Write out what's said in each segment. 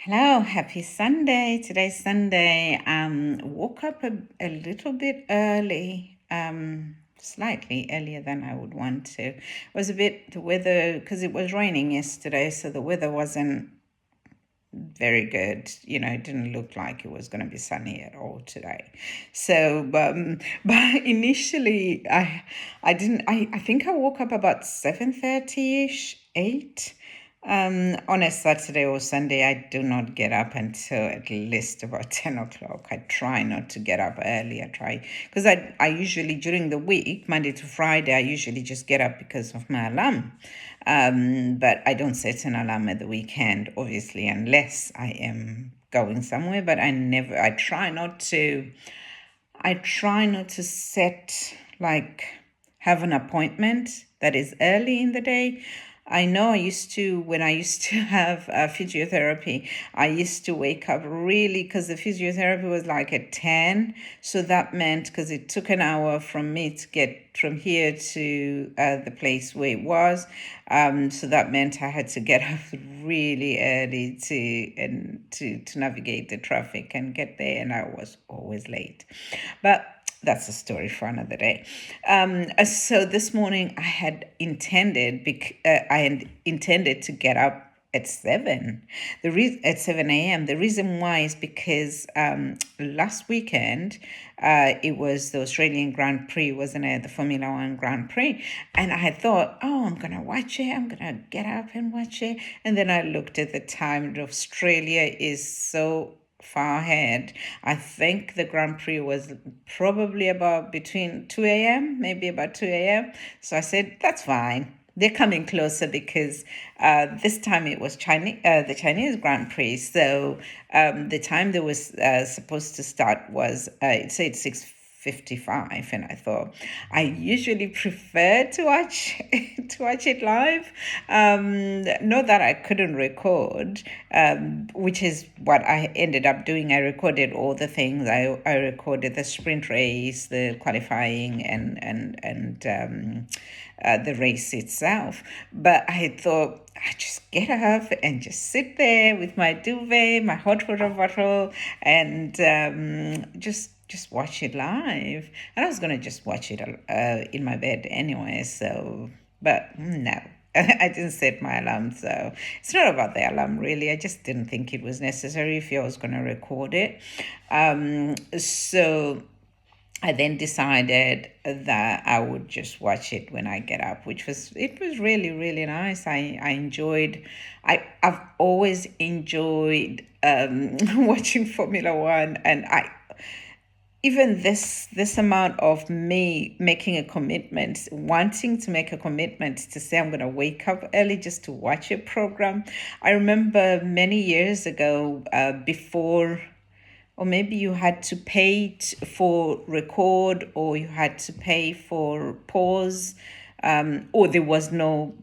Hello, happy Sunday. Today's Sunday. Woke up a little bit early, slightly earlier than I would want to. It was a bit the weather because it was raining yesterday, so the weather wasn't very good. It didn't look like it was going to be sunny at all today. So, but initially, I didn't. I think I woke up about 7:30ish, 8. On a Saturday or Sunday, I do not get up until at least about 10 o'clock. I try not to get up early. I try because I usually during the week, Monday to Friday, I usually just get up because of my alarm. But I don't set an alarm at the weekend, obviously, unless I am going somewhere. But I try not to set, like, have an appointment that is early in the day. I know when I used to have physiotherapy, I used to wake up really because the physiotherapy was like at 10. So that meant, because it took an hour from me to get from here to the place where it was. So that meant I had to get up really early to navigate the traffic and get there. And I was always late. But that's a story for another day. So this morning I had intended to get up at 7. At 7 a.m. The reason why is because last weekend it was the Australian Grand Prix, wasn't it? The Formula One Grand Prix. And I thought, oh, I'm going to watch it. I'm going to get up and watch it. And then I looked at the time. Australia is so far ahead. I think the Grand Prix was probably about between 2 a.m., maybe about 2 a.m. So I said, that's fine. They're coming closer because this time it was the Chinese Grand Prix. So the time they was supposed to start was, it said 6:55, and I thought I usually prefer to watch it live. Not that I couldn't record, which is what I ended up doing. I recorded all the things. I recorded the sprint race, the qualifying, and the race itself. But I thought I just get up and just sit there with my duvet, my hot water bottle, and just watch it live. And I was gonna just watch it in my bed anyway. So, but no. I didn't set my alarm, so it's not about the alarm really. I just didn't think it was necessary if I was going to record it. So I then decided that I would just watch it when I get up, it was really, really nice. I've always enjoyed watching Formula One, and even this amount of me making a commitment, wanting to make a commitment to say I'm going to wake up early just to watch a program. I remember many years ago, before, or maybe you had to pay for record, or you had to pay for pause, or there was no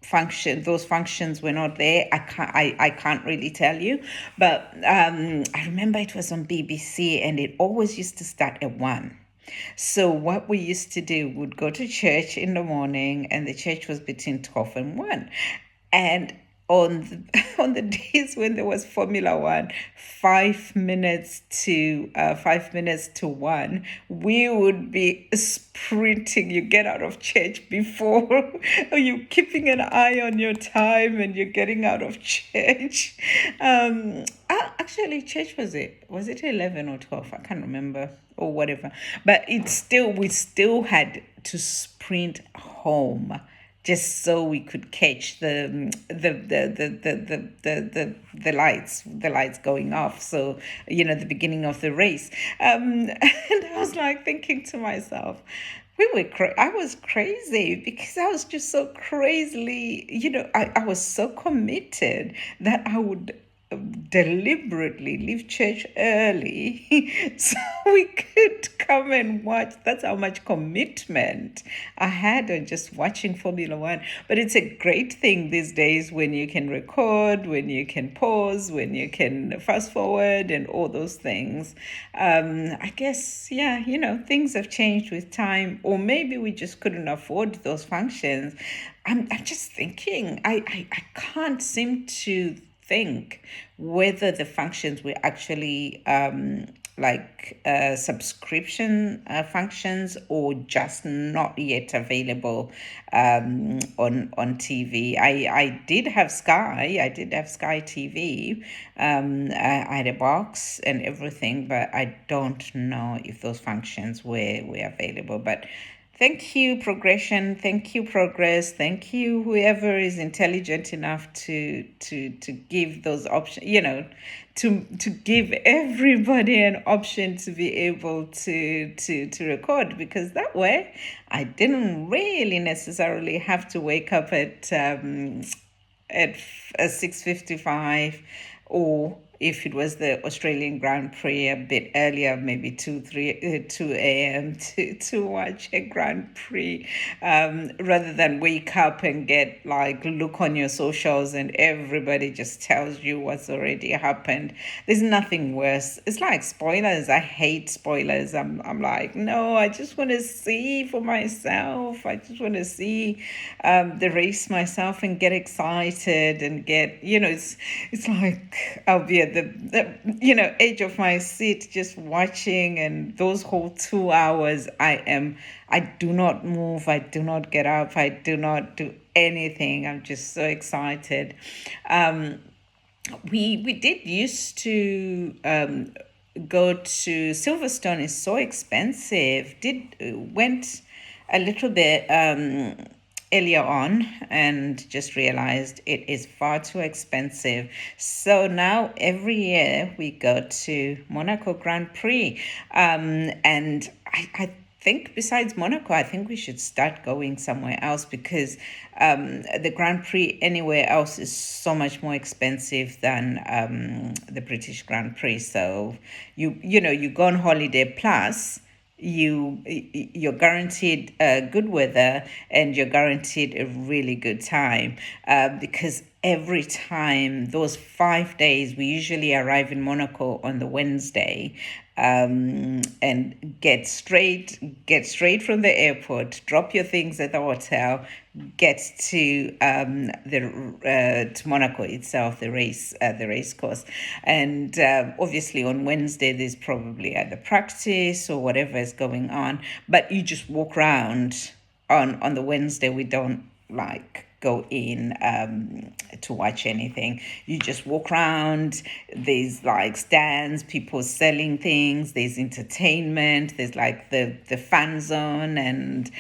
function. Those functions were not there. I can't really tell you, but I remember it was on BBC, and it always used to start at 1. So what we used to do would go to church in the morning, and the church was between 12 and 1. And on the, on the days when there was Formula One, 5 minutes to 1, we would be sprinting. You get out of church before, you keeping an eye on your time, and you're getting out of church. Actually, church was it 11 or 12? I can't remember, or whatever. But we still had to sprint home just so we could catch the lights going off. So, the beginning of the race. And I was like thinking to myself, I was crazy because I was just so crazily, I was so committed that I would deliberately leave church early so we could come and watch. That's how much commitment I had on just watching Formula One. But it's a great thing these days when you can record, when you can pause, when you can fast forward, and all those things. I guess, yeah, things have changed with time, or maybe we just couldn't afford those functions. I'm just thinking, I can't seem to think whether the functions were actually subscription functions or just not yet available on TV. I did have Sky. I did have Sky TV. I had a box and everything, but I don't know if those functions were available. But thank you, Progression. Thank you, Progress. Thank you, whoever is intelligent enough to give those options. To give everybody an option to be able to record, because that way I didn't really necessarily have to wake up at 6:55, or if it was the Australian Grand Prix a bit earlier, maybe 2 a.m. to watch a Grand Prix, rather than wake up and get look on your socials and everybody just tells you what's already happened. There's nothing worse. It's like spoilers. I hate spoilers. I'm like, no, I just want to see for myself. I just want to see the race myself and get excited and get, it's like I'll be at the edge of my seat just watching, and those whole 2 hours I do not move, I do not get up, I do not do anything. I'm just so excited. We did used to go to Silverstone. Is so expensive. Went a little bit earlier on and just realized it is far too expensive. So now every year we go to Monaco Grand Prix, and I think besides Monaco, I think we should start going somewhere else, because the Grand Prix anywhere else is so much more expensive than the British Grand Prix. So you go on holiday, plus you're guaranteed good weather and you're guaranteed a really good time, because every time, those 5 days, we usually arrive in Monaco on the Wednesday, and get straight from the airport, drop your things at the hotel, get to to Monaco itself, the race course, and obviously on Wednesday there's probably either practice or whatever is going on, but you just walk around. On the Wednesday, we don't go in to watch anything. You just walk around. There's stands, people selling things, there's entertainment, there's the fan zone, and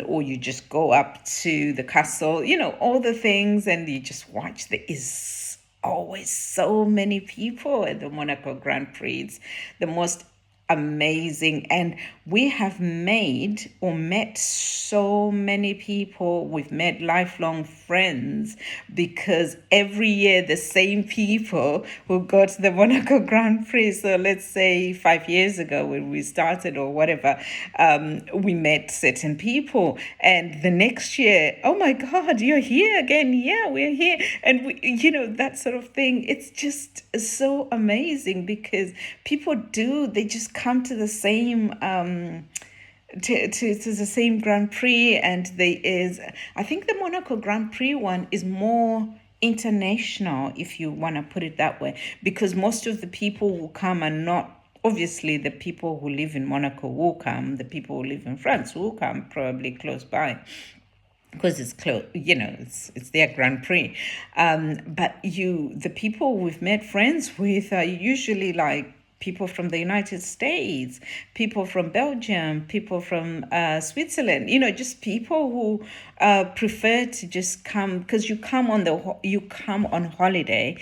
or you just go up to the castle, all the things, and you just watch. There is always so many people at the Monaco Grand Prix. It's the most amazing, and we have made or met so many people. We've met lifelong friends, because every year the same people who go to the Monaco Grand Prix. So let's say 5 years ago when we started or whatever, we met certain people, and the next year, oh my God, you're here again. Yeah, we're here. And that sort of thing. It's just so amazing, because people they just come to the same to the same Grand Prix, and I think the Monaco Grand Prix one is more international, if you want to put it that way, because most of the people who come are not. Obviously, the people who live in Monaco will come. The people who live in France will come, probably close by, because it's close, it's their Grand Prix. But the people we've met friends with are usually people from the United States, people from Belgium, people from Switzerland, just people who prefer to just come, because you come on holiday,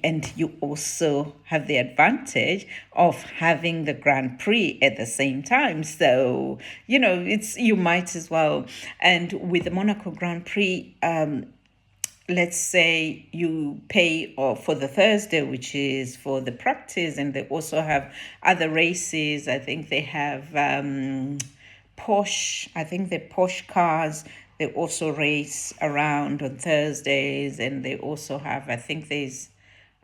and you also have the advantage of having the Grand Prix at the same time. So, you might as well. And with the Monaco Grand Prix, let's say you pay for the Thursday, which is for the practice, and they also have other races. I think they have Porsche. I think the Porsche cars, they also race around on Thursdays, and they also have, I think there's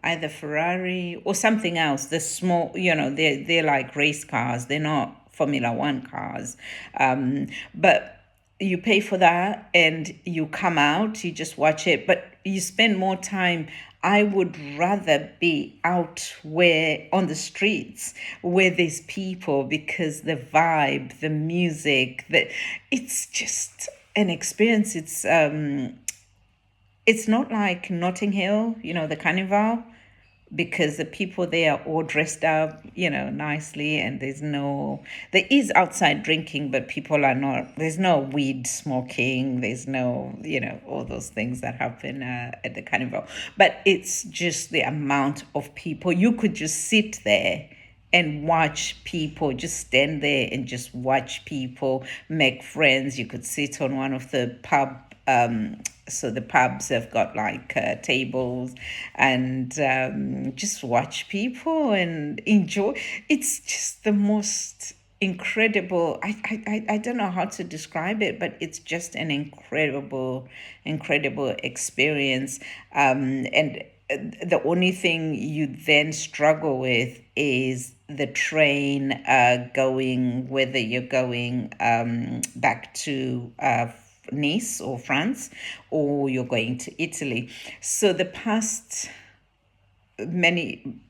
either Ferrari or something else. The small, they're like race cars. They're not Formula One cars, but you pay for that and you come out, you just watch it, but you spend more time I would rather be out where on the streets where there's people, because the vibe, the music, it's just an experience. It's not like Notting Hill, the carnival, because the people there are all dressed up, nicely, and there is outside drinking, but people are not, there's no weed smoking, there's no, all those things that happen at the carnival. But it's just the amount of people. You could just sit there and watch people, just stand there and just watch people make friends. You could sit on one of the so the pubs have got like tables, and just watch people and enjoy. It's just the most incredible. I don't know how to describe it, but it's just an incredible experience. And the only thing you then struggle with is the train going, whether you're going back to Nice or France, or you're going to Italy. So the past many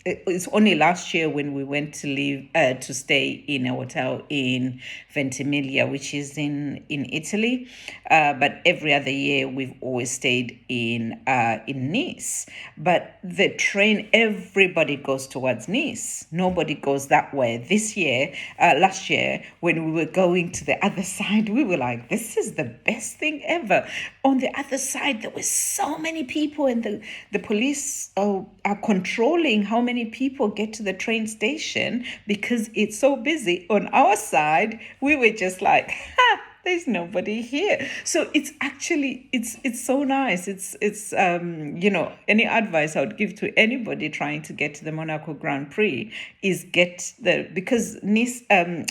it's only last year when we went to live to stay in a hotel in Ventimiglia, which is in Italy. But every other year we've always stayed in Nice. But the train, everybody goes towards Nice. Nobody goes that way. This year, last year, when we were going to the other side, we were like, "This is the best thing ever." On the other side, there were so many people, and the police are controlling how many people get to the train station because it's so busy. On our side, we were just like, ha, there's nobody here. So it's actually it's so nice. It's any advice I would give to anybody trying to get to the Monaco Grand Prix is get because Nice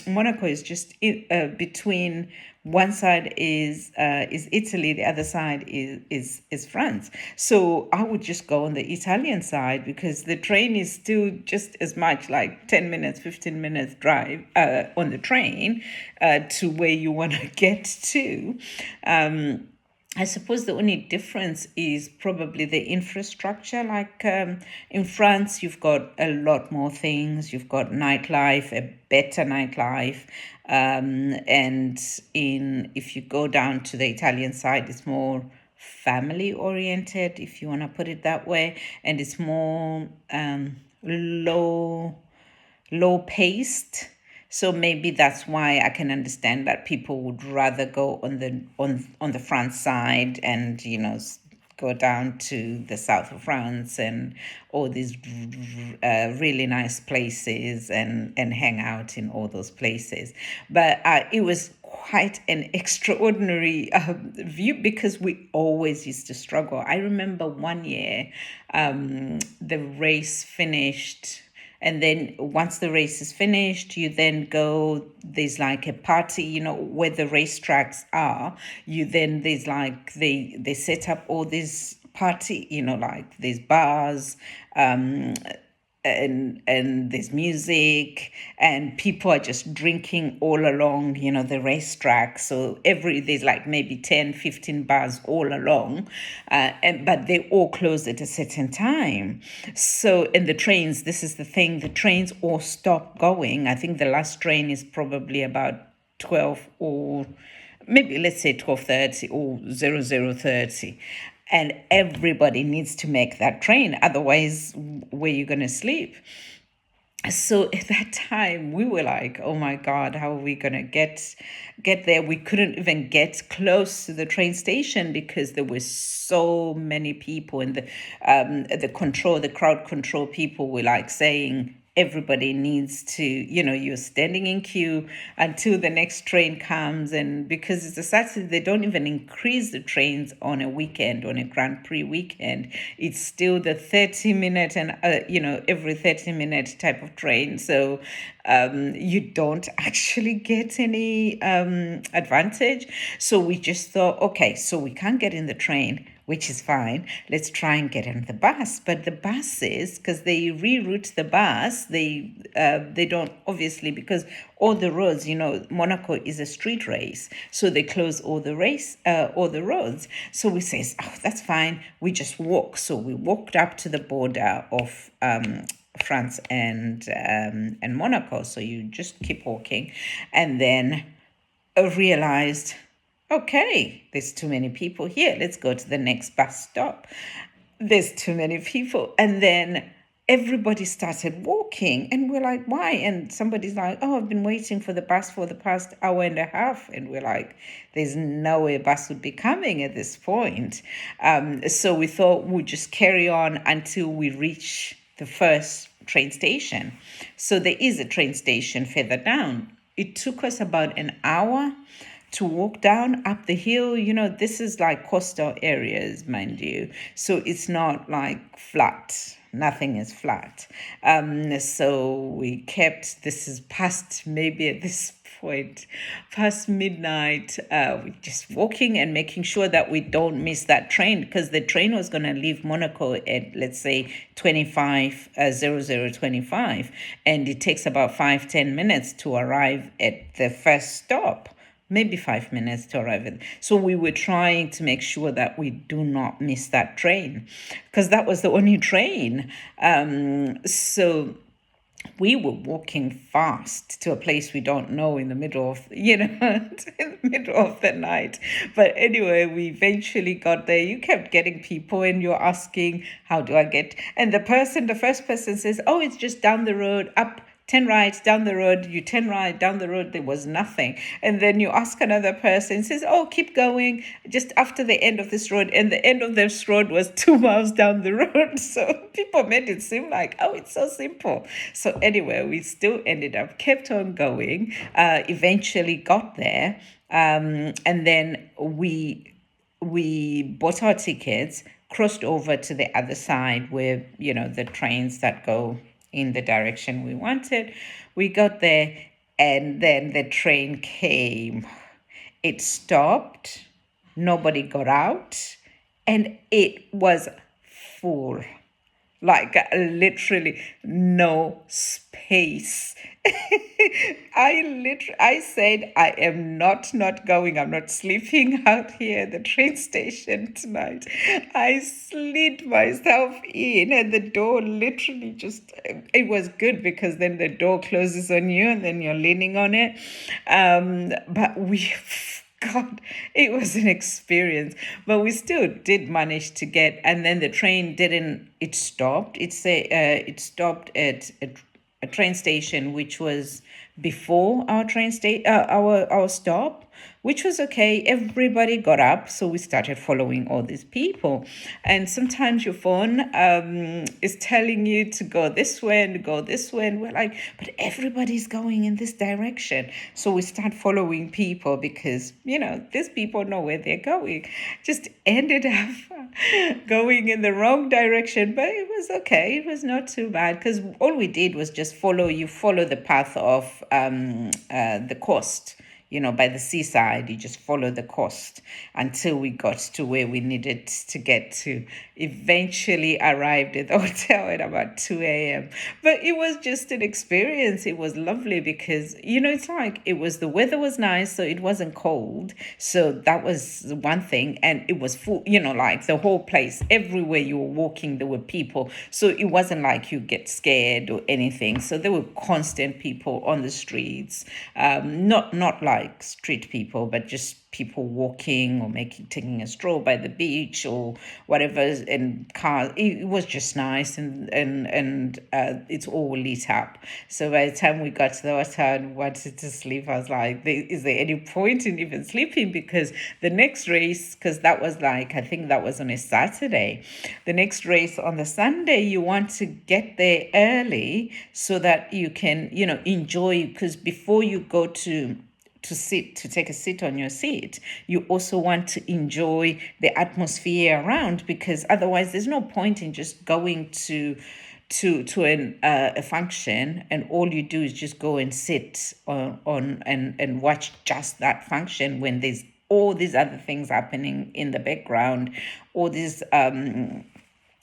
Monaco is just between, one side is Italy, the other side is France. So I would just go on the Italian side, because the train is still just as much, like 10 minutes, 15 minutes drive on the train to where you want to get to. I suppose the only difference is probably the infrastructure. Like in France, you've got a lot more things. You've got nightlife, a better nightlife. And if you go down to the Italian side, it's more family oriented, if you want to put it that way. And it's more low paced. So maybe that's why I can understand that people would rather go on the France side, and go down to the south of France and all these really nice places, and hang out in all those places. But it was quite an extraordinary view, because we always used to struggle. I remember one year the race finished, and then once the race is finished, you then go, there's like a party, where the racetracks are. There's like, they set up all these party, like these bars, and there's music, and people are just drinking all along, the racetrack. So there's like maybe 10, 15 bars all along, but they all close at a certain time. So in the trains, this is the thing, the trains all stop going. I think the last train is probably about 12, or maybe let's say 12:30 or 00:30, and everybody needs to make that train, otherwise where you going to sleep? So at that time we were like, oh my god, how are we going to get there? We couldn't even get close to the train station because there were so many people, and the crowd control people were like saying, everybody needs to, you're standing in queue until the next train comes. And because it's a Saturday, they don't even increase the trains on a weekend, on a Grand Prix weekend. It's still the 30-minute and, every 30-minute type of train. So you don't actually get any advantage. So we just thought, okay, so we can't get in the train. which is fine. Let's try and get on the bus. But the buses, because they reroute the bus, they don't, obviously, because all the roads, Monaco is a street race, so they close all the roads. So we say, oh, that's fine. We just walk. So we walked up to the border of France and Monaco. So you just keep walking, and then realized, okay, there's too many people here. Let's go to the next bus stop. There's too many people. And then everybody started walking. And we're like, why? And somebody's like, oh, I've been waiting for the bus for the past hour and a half. And we're like, there's no way a bus would be coming at this point. So we thought we'd just carry on until we reach the first train station. So there is a train station further down. It took us about an hour to walk down up the hill. This is like coastal areas, mind you. So it's not like flat. Nothing is flat. So we kept, this is past, maybe at this point, past midnight, we're just walking and making sure that we don't miss that train, because the train was going to leave Monaco at, let's say, 0025, and it takes about 5-10 minutes to arrive at the first stop, maybe 5 minutes to arrive at. So we were trying to make sure that we do not miss that train, because that was the only train. So we were walking fast to a place we don't know in the middle of, in the middle of the night. But anyway, we eventually got there. You kept getting people and you're asking, how do I get? And the first person says, oh, it's just down the road, up 10 right down the road. You 10 right down the road, there was nothing. And then you ask another person, says, oh, keep going just after the end of this road. And the end of this road was 2 miles down the road. So people made it seem like, oh, it's so simple. So anyway, we still kept on going, eventually got there. And then we bought our tickets, crossed over to the other side where, the trains that go in the direction we wanted. We got there, and then the train came. It stopped. Nobody got out, and it was full. Like literally no space. I said, I am not going. I'm not sleeping out here at the train station tonight. I slid myself in, and the door literally it was good because then the door closes on you and then you're leaning on it. But God, it was an experience, but we still did manage to get. And then the train didn't. It stopped. It stopped at a train station which was before our our stop, which was okay. Everybody got up, so we started following all these people. And sometimes your phone is telling you to go this way and go this way, and we're like, but everybody's going in this direction. So we start following people because, these people know where they're going. Just ended up going in the wrong direction, but it was okay. It was not too bad because all we did was just follow the path of the coast. By the seaside, you just follow the coast until we got to where we needed to get to. Eventually arrived at the hotel at about 2 a.m. But it was just an experience. It was lovely because, it's like the weather was nice, so it wasn't cold. So that was one thing. And it was full, like the whole place, everywhere you were walking, there were people. So it wasn't like you get scared or anything. So there were constant people on the streets, not like street people, but just people walking or taking a stroll by the beach or whatever, and cars. It was just nice, and it's all lit up. So by the time we got to the hotel and wanted to sleep, I was like, is there any point in even sleeping? Because the next race, because that was I think that was on a Saturday, the next race on the Sunday, you want to get there early so that you can enjoy, because before you go to take a seat on your seat, you also want to enjoy the atmosphere around, because otherwise there's no point in just going to a function and all you do is just go and sit on and watch just that function when there's all these other things happening in the background, all these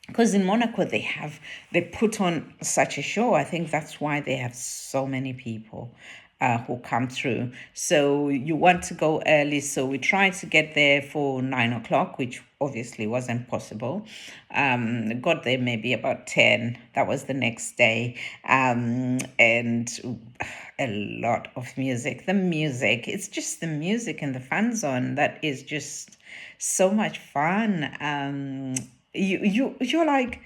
because in Monaco they put on such a show. I think that's why they have so many people who come through. So you want to go early. So we tried to get there for 9 o'clock, which obviously wasn't possible. Got there maybe about 10. That was the next day. And a lot of music. The music, it's just the music and the fan zone that is just so much fun. You're like,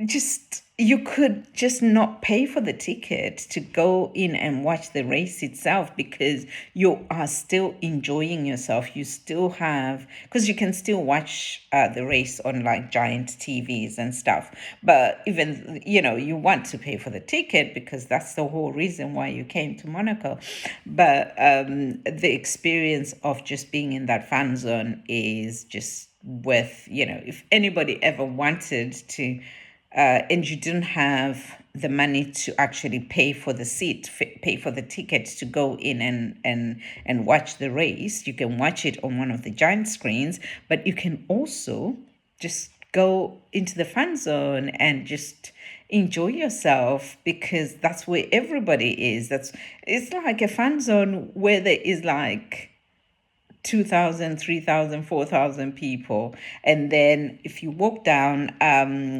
just you could just not pay for the ticket to go in and watch the race itself, because you are still enjoying yourself. You still have, because you can still watch the race on like giant TVs and stuff, but even you want to pay for the ticket because that's the whole reason why you came to Monaco. But the experience of just being in that fan zone is just worth, if anybody ever wanted to and you didn't have the money to actually pay for the pay for the ticket to go in and watch the race, you can watch it on one of the giant screens, but you can also just go into the fan zone and just enjoy yourself, because that's where everybody is. It's like a fan zone where there is like 2,000, 3,000, 4,000 people. And then if you walk down,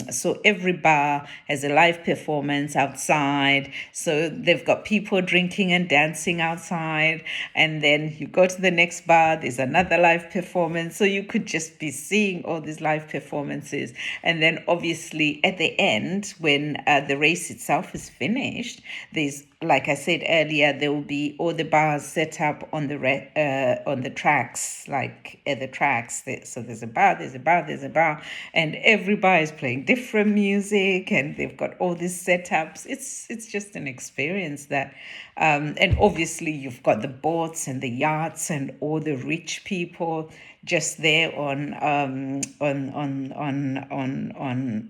so every bar has a live performance outside. So they've got people drinking and dancing outside. And then you go to the next bar, there's another live performance. So you could just be seeing all these live performances. And then obviously at the end, when the race itself is finished, there's, like I said earlier, there will be all the bars set up on the tracks, like at the tracks. So there's a bar, there's a bar, there's a bar, and every bar is playing different music, and they've got all these setups. It's just an experience that, and obviously you've got the boats and the yachts and all the rich people just there on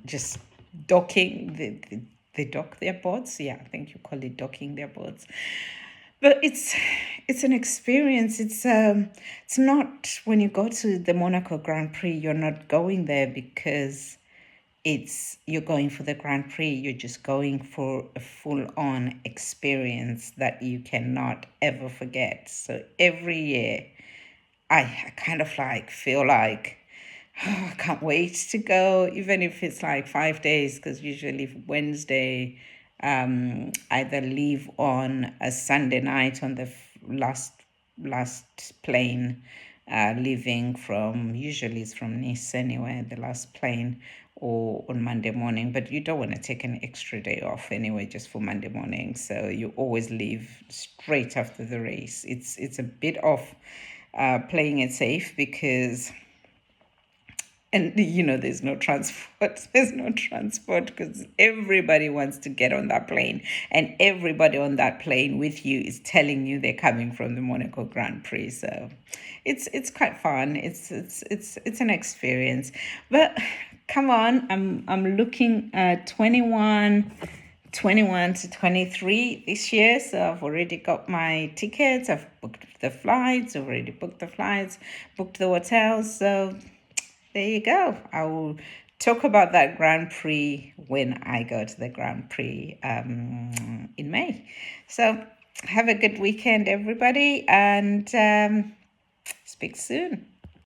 just docking they dock their boats. Yeah, I think you call it docking their boats. But it's an experience. It's not, when you go to the Monaco Grand Prix, you're not going there because you're going for the Grand Prix. You're just going for a full-on experience that you cannot ever forget. So every year I kind of like feel like, oh, I can't wait to go, even if it's like 5 days, because usually Wednesday, either leave on a Sunday night on the last plane, leaving from, usually it's from Nice anyway, the last plane, or on Monday morning. But you don't want to take an extra day off anyway, just for Monday morning. So you always leave straight after the race. It's a bit of playing it safe, because there's no transport. There's no transport because everybody wants to get on that plane, and everybody on that plane with you is telling you they're coming from the Monaco Grand Prix. So it's quite fun. It's an experience. But come on, I'm looking at 21 to 23 this year. So I've already got my tickets. I've booked the flights, booked the hotels. So there you go. I will talk about that Grand Prix when I go to the Grand Prix in May. So have a good weekend, everybody, and speak soon.